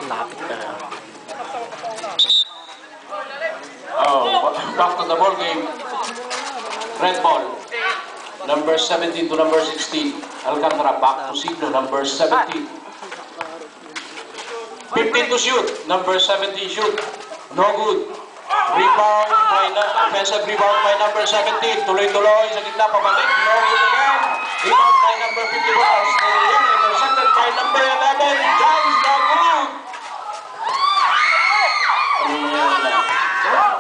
Lapit ka na. Oh, back to the ball game. Red ball. Number 17 to number 16. Alcantara back to Signo, number 17. 15 to shoot. Number 17 shoot. No good. Rebound by offensive rebound by number 17. Tuloy-tuloy sa gitna, pabalik. No good again. Rebound by number 54. Australian. Intercepted by number 11. Giles, no good.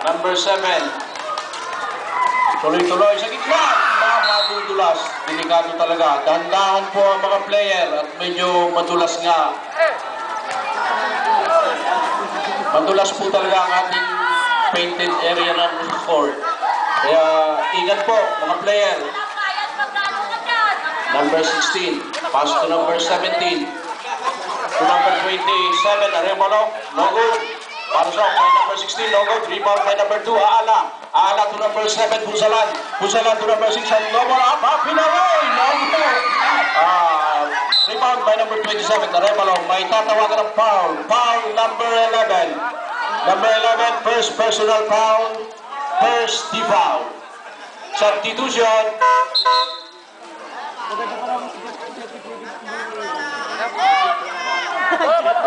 Number 7. Tuloy-tuloy sa gitna. Madudulas. Delikado talaga. Dahan-dahan po ang mga player at medyo madulas nga. Madulas po talaga ang ating painted area ng court. Kaya ingat po mga player. Number 16. Pass to number 17. To number 27. Arevalo. No good. Parsok by number 16. No good. Rebound by number 2. Aala. Aala to number 7. Busalan. Busalan to number 6. No more up. Pinaway. No good. Rebound by number 27. Arevalo. May tatawagan ng foul. Foul number 11. Number 11. First personal foul. First defoul. Substitution.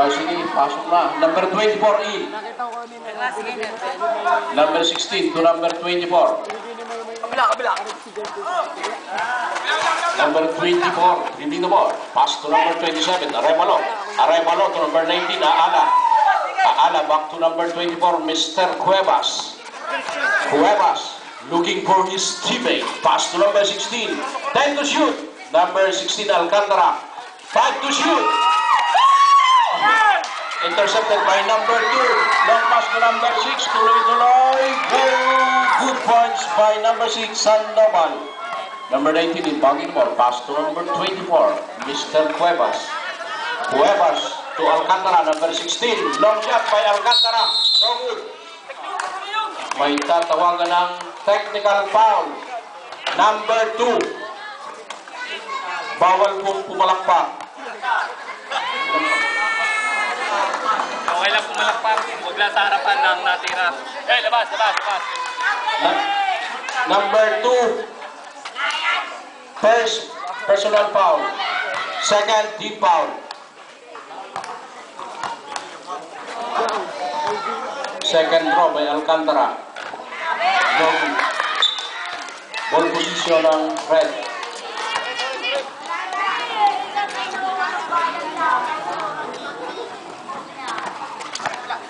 Sige, pasok na. Number 24 in. Number 16 to number 24. Kabila. Number 24, dribbling the ball. Pass to number 27, Arevalo. Arevalo to number 19, Aala. Aala back to number 24, Mr. Cuevas. Cuevas looking for his teammate. Pass to number 16. 10 to shoot. Number 16, Alcantara. 5 to shoot. Intercepted by number 2. Long pass to number 6. Tuloy-tuloy. Good points by number 6, Sandoval. Number 19 in banging ball. Pass to number 24, Mr. Cuevas. Cuevas to Alcantara. Number 16. Long shot by Alcantara. No good. May tatawagan ng technical foul. Number 2. Bawal pong pumalakpak. Okay lang pumalakpak. Huwag lang sa harapan ng natira. Labas. Number 2. First personal foul. Second deep foul. Second draw by Alcantara. Ball position ng red.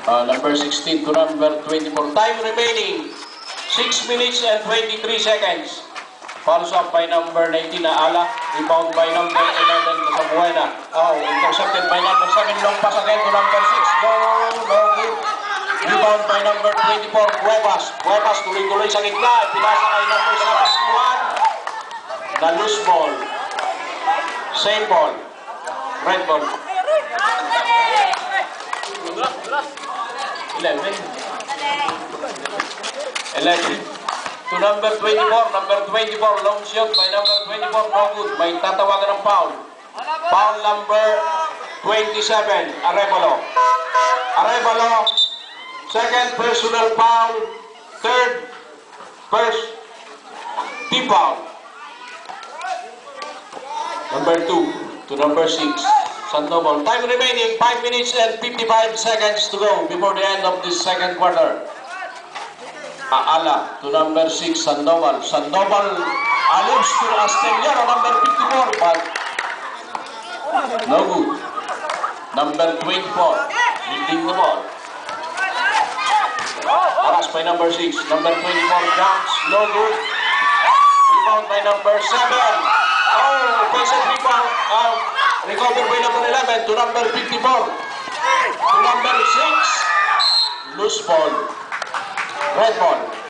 Number 16 to number 24. Time remaining 6 minutes and 23 seconds. Fouls up by number 19 na Ala. Rebound by number 11 Casabuena. Intercepted by number 7. Long pass again to number 6. No good. Rebound by number 24 Cuevas. Cuevas tuloy-tuloy sa gitna. Pinasa kay number 71. Na loose ball. Same ball. Red ball. 11 to number 24. Number 24 long shot by number 24. No good. May tatawagan ng foul. Foul number 27 Arevalo. Second personal foul. Third first team foul. Number 2 to number 6 Sandoval. Time remaining 5 minutes and 55 seconds to go before the end of this second quarter. Aala to number 6 Sandoval. Sandoval allows to Asteliano, number 54, but no good. Number 24 leading the ball. Pass by number 6. Number 24 jumps, no good. Rebound by number 7. Offensive rebound. Recovered by number 11 to number 54. To number 6. Loose ball. Red ball.